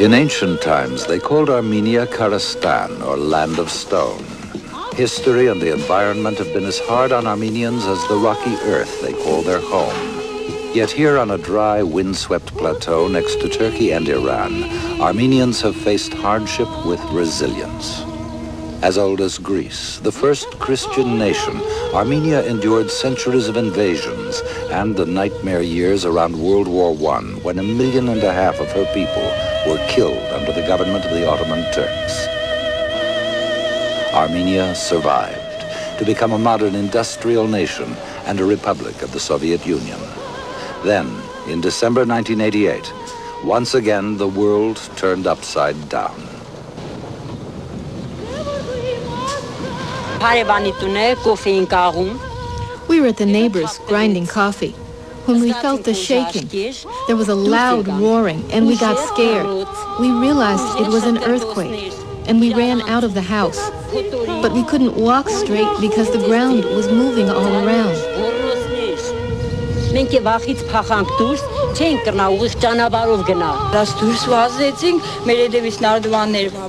In ancient times, they called Armenia Karastan, or Land of Stone. History and the environment have been as hard on Armenians as the rocky earth they call their home. Yet here on a dry, windswept plateau next to Turkey and Iran, Armenians have faced hardship with resilience. As old as Greece, the first Christian nation, Armenia endured centuries of invasions and the nightmare years around World War I, when 1.5 million of her people were killed under the government of the Ottoman Turks. Armenia survived to become a modern industrial nation and a republic of the Soviet Union. Then, in December 1988, once again the world turned upside down. We were at the neighbors grinding coffee. When we felt the shaking, there was a loud roaring and we got scared. We realized it was an earthquake and we ran out of the house. But we couldn't walk straight because the ground was moving all around.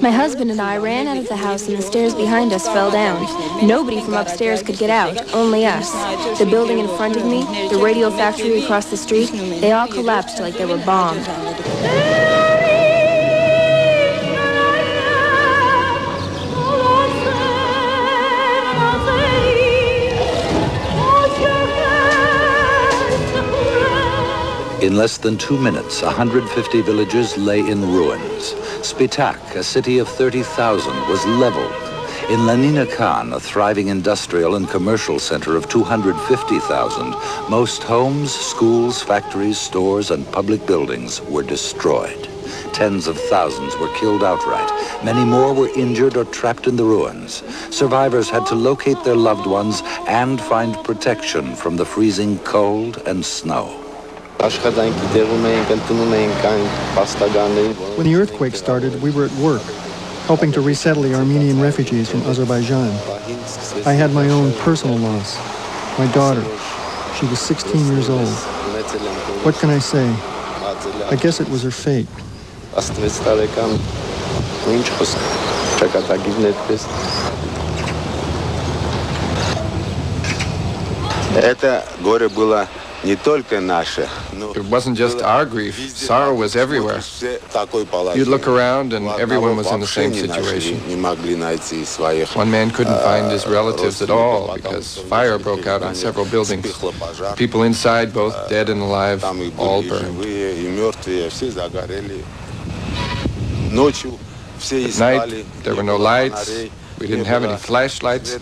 My husband and I ran out of the house and the stairs behind us fell down. Nobody from upstairs could get out, only us. The building in front of me, the radio factory across the street, they all collapsed like they were bombed. In less than 2 minutes, 150 villages lay in ruins. Spitak, a city of 30,000, was leveled. In Lenina Khan, a thriving industrial and commercial center of 250,000, most homes, schools, factories, stores, and public buildings were destroyed. Tens of thousands were killed outright. Many more were injured or trapped in the ruins. Survivors had to locate their loved ones and find protection from the freezing cold and snow. When the earthquake started, we were at work, helping to resettle the Armenian refugees from Azerbaijan. I had my own personal loss. My daughter, she was 16 years old. What can I say? I guess it was her fate. It wasn't just our grief. Sorrow was everywhere. You'd look around and everyone was in the same situation. One man couldn't find his relatives at all because fire broke out on several buildings. People inside, both dead and alive, all burned. At night, there were no lights. We didn't have any flashlights,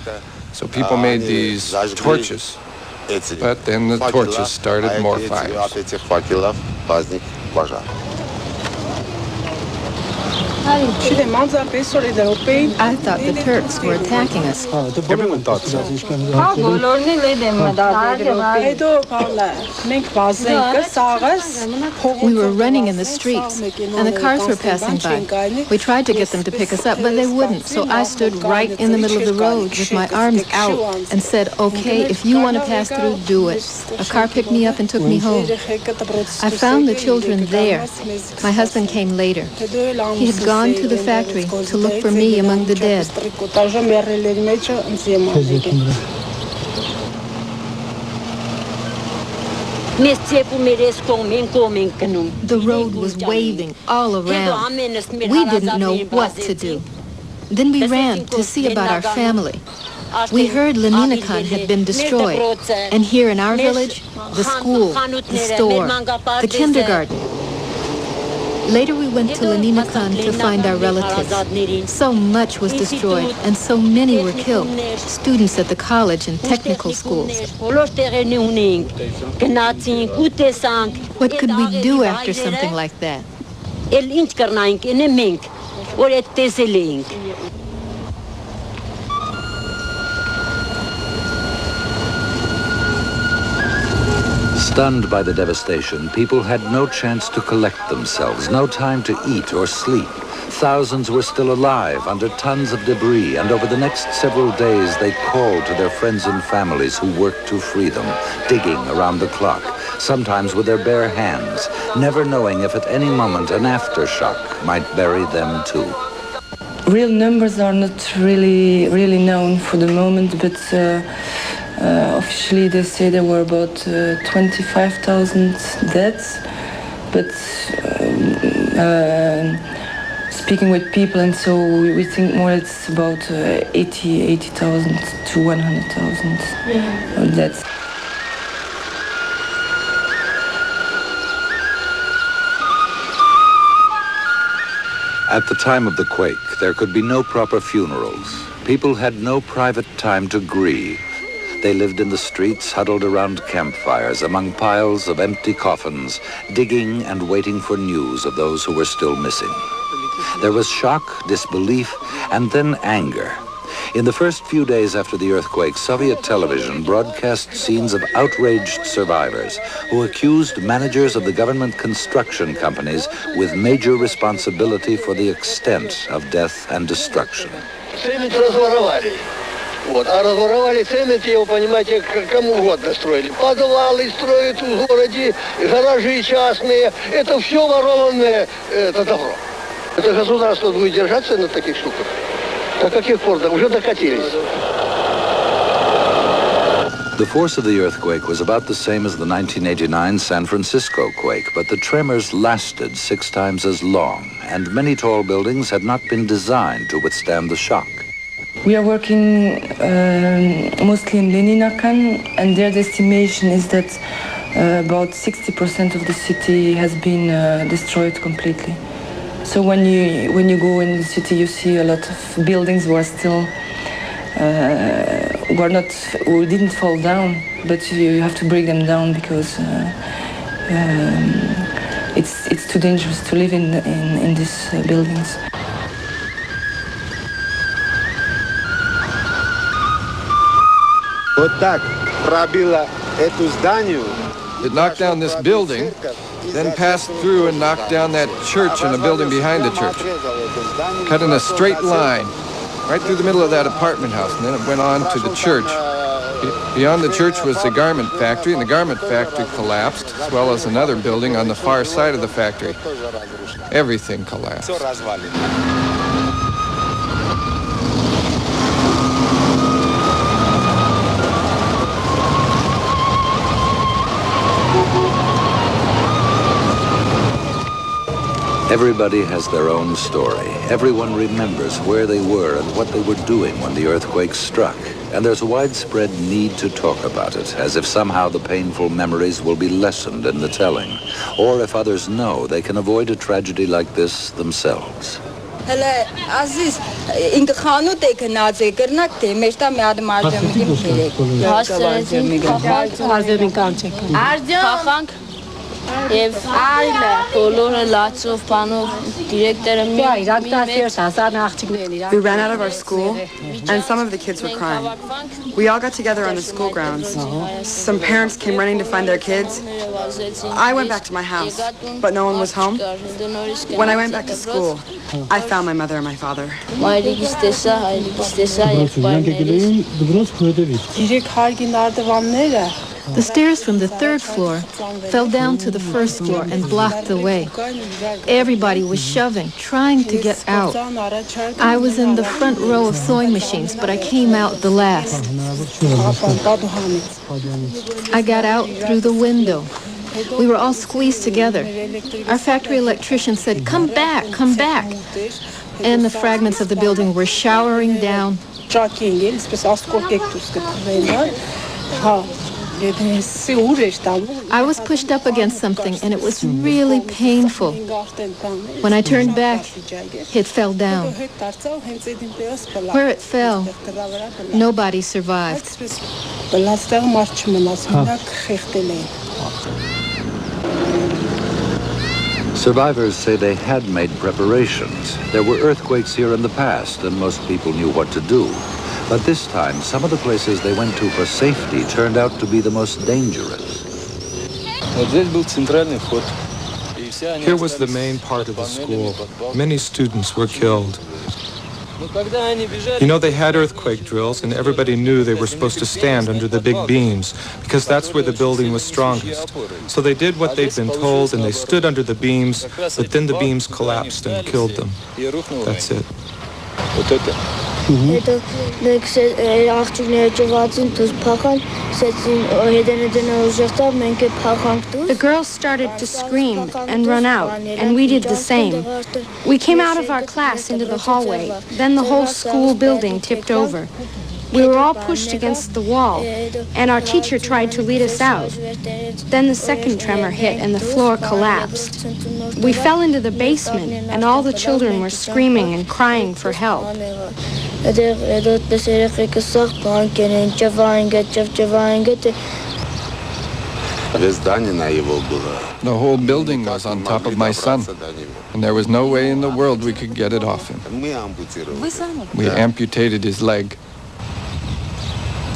so people made these torches. But then the torches started more fires. I thought the Turks were attacking us. Everyone thought so. We were running in the streets, and the cars were passing by. We tried to get them to pick us up, but they wouldn't, so I stood right in the middle of the road with my arms out and said, okay, if you want to pass through, do it. A car picked me up and took me home. I found the children there. My husband came later. He had gone to the factory to look for me among the dead. The road was waving all around. We didn't know what to do. Then we ran to see about our family. We heard Lenina Khan had been destroyed, and here in our village, the school, the store, the kindergarten. Later we went to Lenina Khan to find our relatives. So much was destroyed and so many were killed. Students at the college and technical schools. What could we do after something like that? Stunned by the devastation, people had no chance to collect themselves, no time to eat or sleep. Thousands were still alive under tons of debris, and over the next several days they called to their friends and families who worked to free them, digging around the clock, sometimes with their bare hands, never knowing if at any moment an aftershock might bury them too. Real numbers are not really known for the moment, but officially they say there were about 25,000 deaths. But speaking with people, and so we think more it's about 80,000 to 100,000 deaths. At the time of the quake, there could be no proper funerals. People had no private time to grieve. They lived in the streets, huddled around campfires, among piles of empty coffins, digging and waiting for news of those who were still missing. There was shock, disbelief, and then anger. In the first few days after the earthquake, Soviet television broadcast scenes of outraged survivors who accused managers of the government construction companies with major responsibility for the extent of death and destruction. Вот. А разворовали цемент, его, понимаете, кому угодно строили. Подвалы строят в городе, гаражи частные. Это все ворованное, это добро. Это государство будет держаться на таких штуках. До каких пор? Уже докатились. The force of the earthquake was about the same as the 1989 San Francisco quake, but the tremors lasted 6 times as long, and many tall buildings had not been designed to withstand the shock. We are working mostly in Leninakan, and their estimation is that about 60% of the city has been destroyed completely. So when you go in the city, you see a lot of buildings who are still who didn't fall down, but you have to break them down because it's too dangerous to live in these buildings. It knocked down this building, then passed through and knocked down that church and a building behind the church. Cut in a straight line, right through the middle of that apartment house, and then it went on to the church. Beyond the church was the garment factory, and the garment factory collapsed, as well as another building on the far side of the factory. Everything collapsed. Everybody has their own story. Everyone remembers where they were and what they were doing when the earthquake struck. And there's a widespread need to talk about it, as if somehow the painful memories will be lessened in the telling. Or if others know, they can avoid a tragedy like this themselves. Եվ այլը բոլորը լացով բանով դիրեկտորը We ran out of our school and some of the kids were crying. We all got together on the school grounds. Some parents came running to find their kids. I went back to my house, but no one was home. When I went back to school, I found my mother and my father. The stairs from the 3rd floor fell down to the 1st floor and blocked the way. Everybody was shoving, trying to get out. I was in the front row of sewing machines, but I came out the last. I got out through the window. We were all squeezed together. Our factory electrician said, "Come back, come back." And the fragments of the building were showering down. I was pushed up against something, and it was really painful. When I turned back, it fell down. Where it fell, nobody survived. Survivors say they had made preparations. There were earthquakes here in the past, and most people knew what to do. But this time, some of the places they went to for safety turned out to be the most dangerous. Here was the main part of the school. Many students were killed. You know, they had earthquake drills, and everybody knew they were supposed to stand under the big beams, because that's where the building was strongest. So they did what they'd been told, and they stood under the beams, but then the beams collapsed and killed them. That's it. The girls started to scream and run out, and we did the same. We came out of our class into the hallway. Then the whole school building tipped over. We were all pushed against the wall, and our teacher tried to lead us out. Then the second tremor hit, and the floor collapsed. We fell into the basement, and all the children were screaming and crying for help. The whole building was on top of my son, and there was no way in the world we could get it off him. We amputated his leg.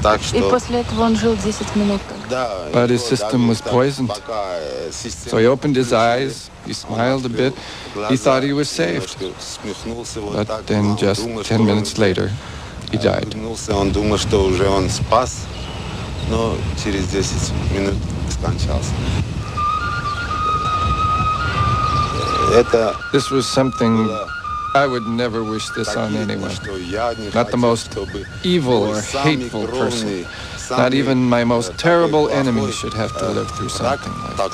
But his system was poisoned. So he opened his eyes, he smiled a bit, he thought he was saved. But then just 10 minutes later, he died. This was something I would never wish this on anyone. Not the most evil or hateful person. Not even my most terrible enemy should have to live through something like this.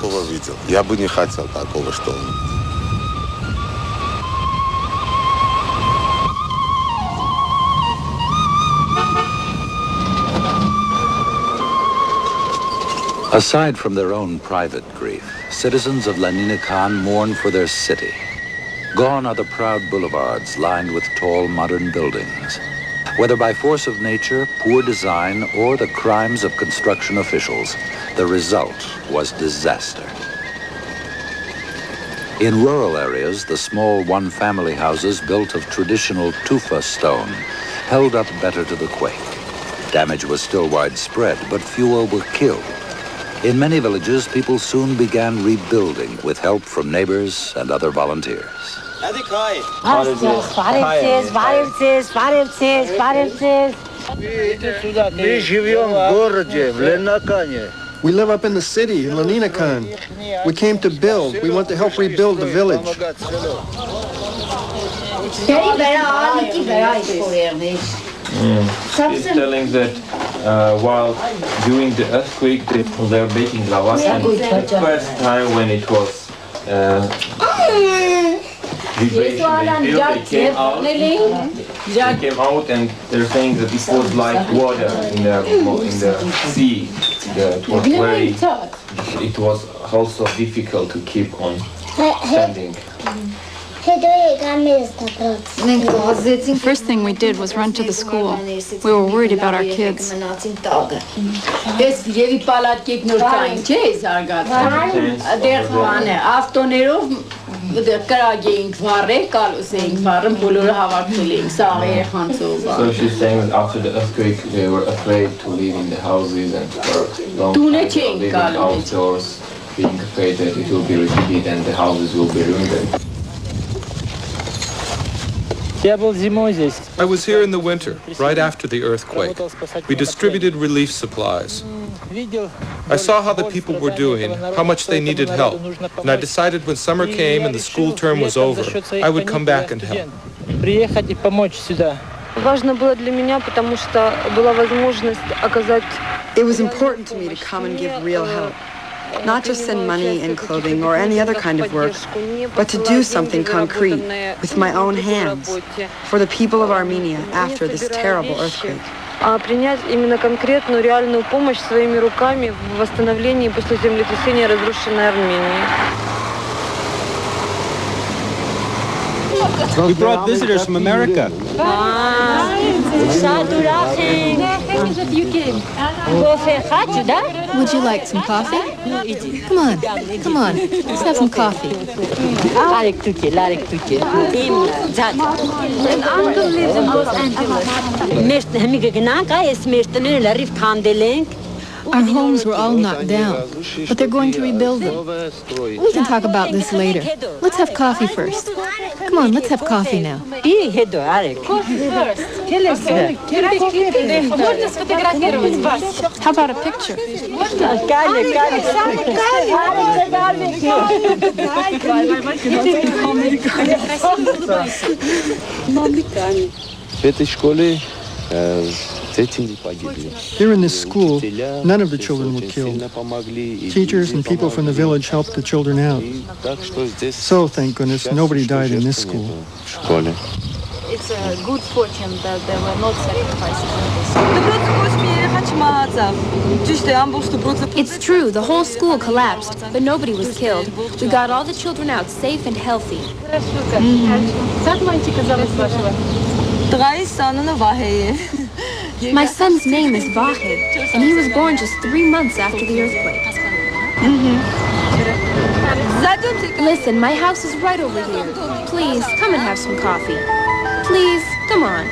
Aside from their own private grief, citizens of Leninakan mourn for their city. Gone are the proud boulevards lined with tall modern buildings. Whether by force of nature, poor design, or the crimes of construction officials, the result was disaster. In rural areas, the small one-family houses built of traditional tufa stone held up better to the quake. Damage was still widespread, but fewer were killed. In many villages, people soon began rebuilding with help from neighbors and other volunteers. We live up in the city, in Leninakan. We came to build. We want to help rebuild the village. He's telling that while during the earthquake they were baking lavas, and the first time when it was vibration, they came out and they're saying that it was like water in the sea. It was also difficult to keep on standing. First thing we did was run to the school. We were worried about our kids. So she's saying that after the earthquake they were afraid to live in the houses and for long time living outdoors, being afraid that it will be repeated and the houses will be ruined. I was here in the winter, right after the earthquake. We distributed relief supplies. I saw how the people were doing, how much they needed help, and I decided when summer came and the school term was over, I would come back and help. It was important to me to come and give real help. Not just send money and clothing or any other kind of work, but to do something concrete with my own hands for the people of Armenia after this terrible earthquake. Принять именно конкретную реальную помощь своими руками в восстановлении после землетрясения разрушенной Армении. We brought visitors from America. Would you like some coffee? Come on, let's have some coffee. An uncle lives in Los Angeles. Our homes were all knocked down, but they're going to rebuild them. We can talk about this later. Let's have coffee first. Come on, let's have coffee now. How about a picture? Here in this school, none of the children were killed. Teachers and people from the village helped the children out. So, thank goodness, nobody died in this school. It's a good fortune that there were not sacrifices in this. It's true, the whole school collapsed, but nobody was killed. We got all the children out safe and healthy. My son's name is Vahe, and he was born just 3 months after the earthquake. Listen, my house is right over here. Please, come and have some coffee. Please, come on.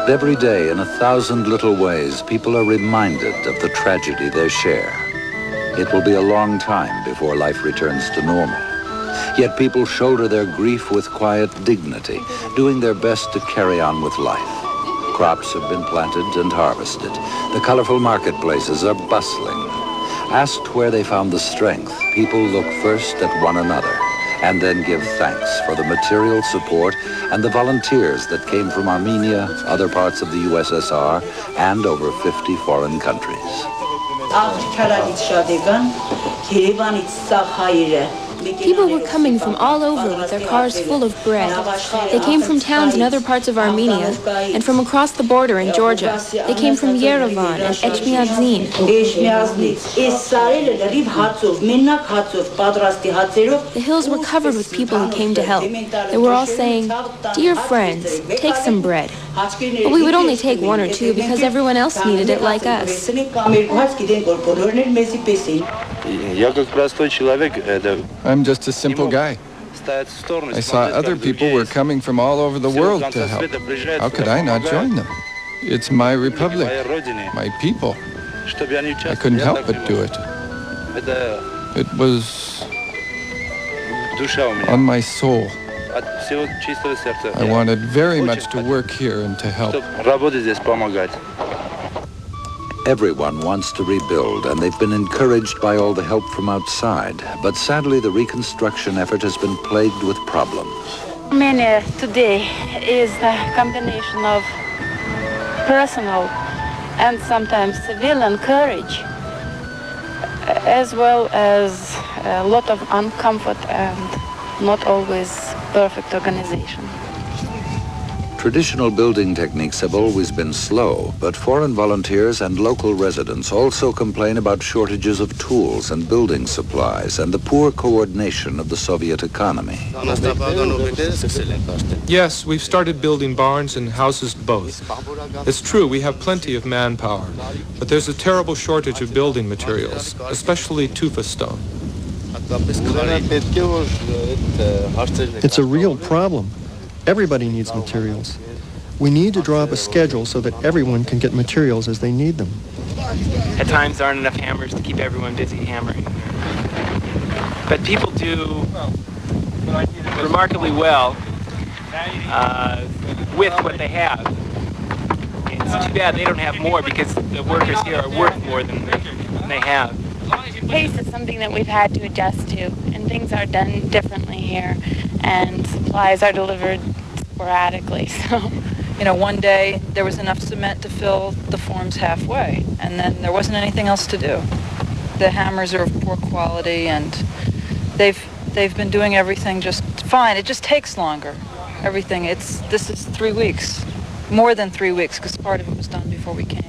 Every day, in 1,000 little ways, people are reminded of the tragedy they share. It will be a long time before life returns to normal. Yet people shoulder their grief with quiet dignity, doing their best to carry on with life. Crops have been planted and harvested. The colorful marketplaces are bustling. Asked where they found the strength, people look first at one another and then give thanks for the material support and the volunteers that came from Armenia, other parts of the USSR, and over 50 foreign countries. People were coming from all over with their cars full of bread. They came from towns in other parts of Armenia and from across the border in Georgia. They came from Yerevan and Echmiadzin. The hills were covered with people who came to help. They were all saying, "Dear friends, take some bread." But we would only take 1 or 2 because everyone else needed it like us. I'm just a simple guy. I saw other people were coming from all over the world to help. How could I not join them? It's my republic, my people. I couldn't help but do it. It was on my soul. I wanted very much to work here and to help. Everyone wants to rebuild, and they've been encouraged by all the help from outside. But sadly, the reconstruction effort has been plagued with problems. Armenia today is a combination of personal and sometimes civilian courage, as well as a lot of uncomfort and not always perfect organization. Traditional building techniques have always been slow, but foreign volunteers and local residents also complain about shortages of tools and building supplies and the poor coordination of the Soviet economy. Yes, we've started building barns and houses both. It's true, we have plenty of manpower, but there's a terrible shortage of building materials, especially tufa stone. It's a real problem. Everybody needs materials. We need to draw up a schedule so that everyone can get materials as they need them. At times there aren't enough hammers to keep everyone busy hammering. But people do remarkably well with what they have. It's too bad they don't have more because the workers here are worth more than they have. Pace is something that we've had to adjust to, and things are done differently here, and supplies are delivered sporadically. So, you know, one day there was enough cement to fill the forms halfway, and then there wasn't anything else to do. The hammers are of poor quality, and they've been doing everything just fine. It just takes longer. Everything. This is 3 weeks, more than 3 weeks, because part of it was done before we came.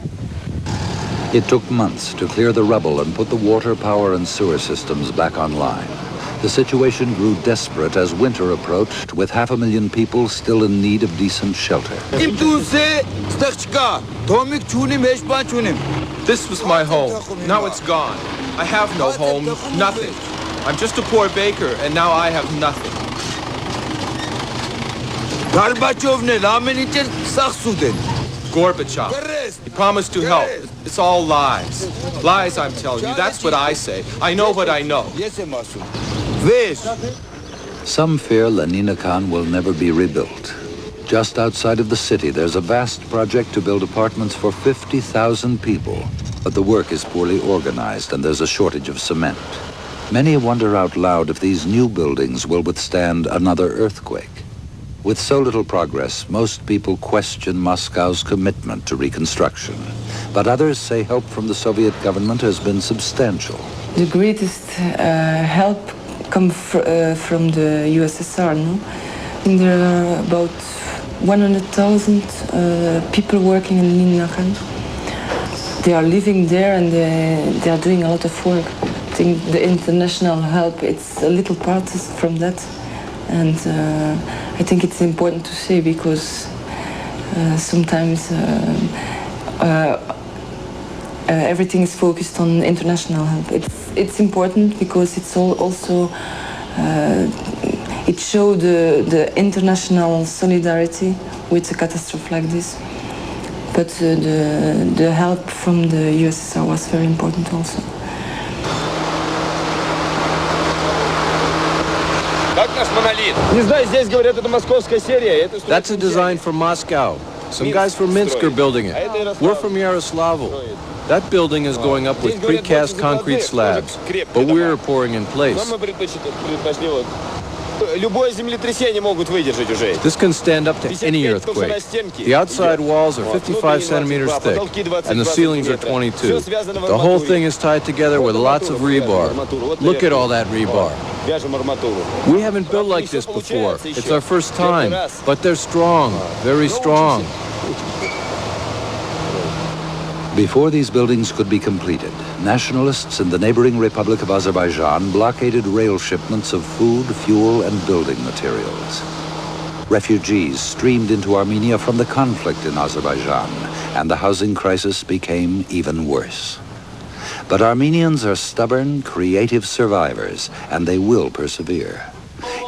It took months to clear the rubble and put the water, power, and sewer systems back online. The situation grew desperate as winter approached, with 500,000 people still in need of decent shelter. This was my home. Now it's gone. I have no home, nothing. I'm just a poor baker, and now I have nothing. Gorbachev. He promised to help. It's all lies. Lies, I'm telling you. That's what I say. I know what I know. Some fear Lenina Khan will never be rebuilt. Just outside of the city, there's a vast project to build apartments for 50,000 people. But the work is poorly organized and there's a shortage of cement. Many wonder out loud if these new buildings will withstand another earthquake. With so little progress, most people question Moscow's commitment to reconstruction. But others say help from the Soviet government has been substantial. The greatest help comes from the USSR, no? And there are about 100,000 people working in Lenina Khan. They are living there and they are doing a lot of work. I think the international help, it's a little part from that. And I think it's important to say because sometimes everything is focused on international help. It's important because it's also it showed the international solidarity with a catastrophe like this. But the help from the USSR was very important also. That's a design from Moscow. Some guys from Minsk are building it. We're from Yaroslavl. That building is going up with precast concrete slabs, but we're pouring in place. This can stand up to any earthquake. The outside walls are 55 centimeters thick, and the ceilings are 22. The whole thing is tied together with lots of rebar. Look at all that rebar. We haven't built like this before. It's our first time, but they're strong, very strong. Before these buildings could be completed, nationalists in the neighboring Republic of Azerbaijan blockaded rail shipments of food, fuel, and building materials. Refugees streamed into Armenia from the conflict in Azerbaijan, and the housing crisis became even worse. But Armenians are stubborn, creative survivors, and they will persevere.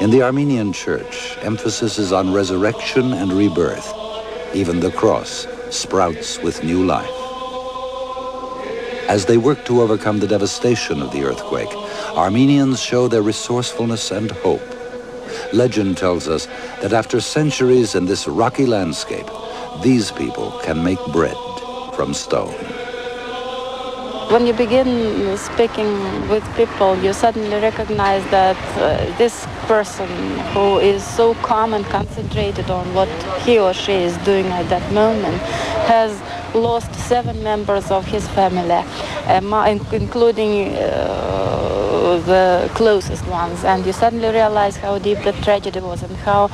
In the Armenian church, emphasis is on resurrection and rebirth. Even the cross sprouts with new life. As they work to overcome the devastation of the earthquake, Armenians show their resourcefulness and hope. Legend tells us that after centuries in this rocky landscape, these people can make bread from stone. When you begin speaking with people, you suddenly recognize that this person who is so calm and concentrated on what he or she is doing at that moment has lost 7 members of his family, including the closest ones. And you suddenly realize how deep the tragedy was and how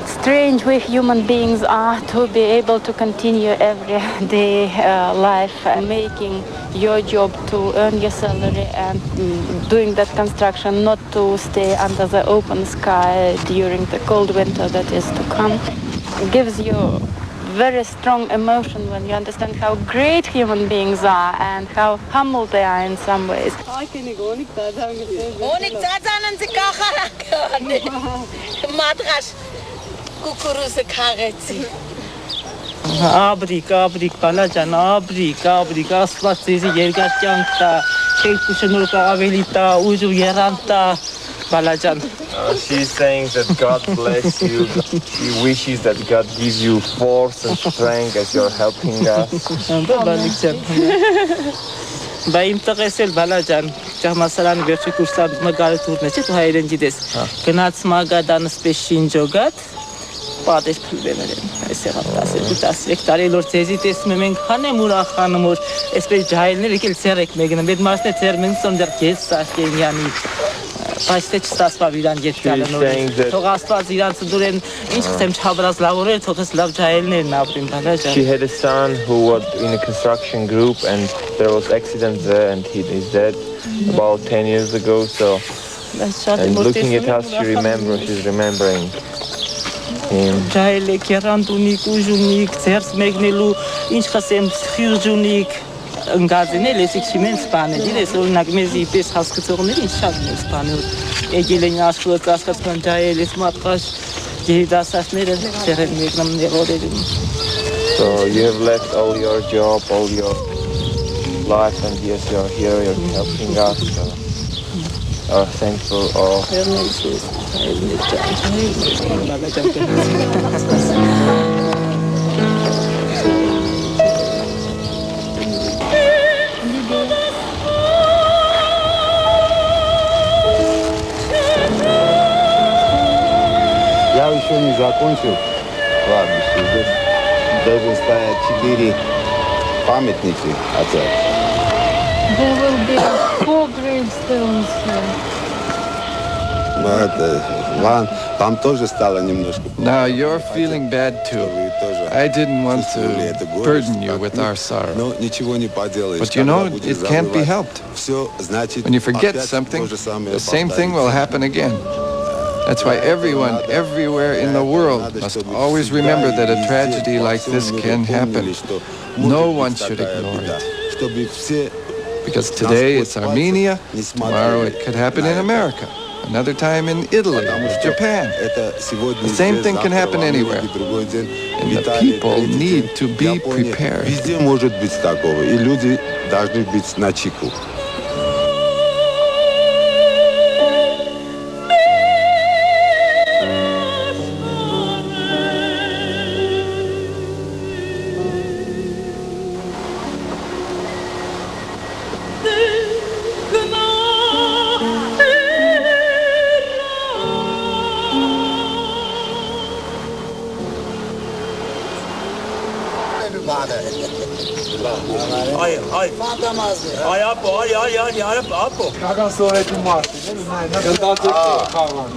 strange we human beings are to be able to continue everyday life and making your job to earn your salary and doing that construction, not to stay under the open sky during the cold winter that is to come. It gives you very strong emotion when you understand how great human beings are and how humble they are in some ways. Աբրիկ, բալաջան, աբրիկ, ասված ձեզի երկար կյանք տա, քեզ շնորհք ավելի տա, ուժ ու երան տա, բալաջան. She's saying that God bless you. She wishes that God gives you force and strength as you're helping us. Բա իմ տղես էլ բալաջան, ճահմասարան վերջի կուրսան մգարը թուրն է, չէ՞ դու հայերեն գիտես, գնաց մագադան սպես շինջոգատ, պատեր փլվեներ են, այս եղավ 12-13 տարի լոր ձեզի տեսնում ենք հանեմ ուրախանում որ այսպես ջահելներ եկել ծեր եք մեկնեմ, այդ մասն է ծեր մենս ում դեռ քեզ սաշկենյանի բայց թե չստացվավ իրան ետ գալը նոր թող աստված իրանց դուրեն ինչ խսեմ չհաբրած լավորեր թող ես լավ ջահելներն ապրին բալաջան. She had a son who was in a construction group and there was accident there and he is dead about 10 years ago, so and looking at us she's remembering Ջահել եք, երանտունիկ, ուժունիկ, ձերս մեկնելու, ինչ խսեմ, խյուժունիկ, ընգազին էլ ես իքշիմեն սպանել, իրես օրինակ մեզ իպես հասկացողներ ինչ շատ մեր սպանել, եկել են աշխլոց ասկացման ջահել, ես մատխաշ գերիդասասները ծերել մեկնմ նեղորերում. So you have left all your job, all your life, and yes, you're here, you're helping us. So are thankful all. Я еще не закончил кладбище. Здесь должен стоять 4 памятники опять. There will be 4 gravestones here. Там тоже стало немножко. Now you're feeling bad too. I didn't want to burden you with our sorrow. But you know, it can't be helped. When you forget something, the same thing will happen again. That's why everyone, everywhere in the world must always remember that a tragedy like this can happen. No one should ignore it. Because today it's Armenia, tomorrow it could happen in America, another time in Italy or Japan. The same thing can happen anywhere. And the people need to be prepared. Везде может быть такого, и люди должны быть начеку. Ay, Apo. Kagan sonraki Mart'ı değil mi? Cantato Kagan.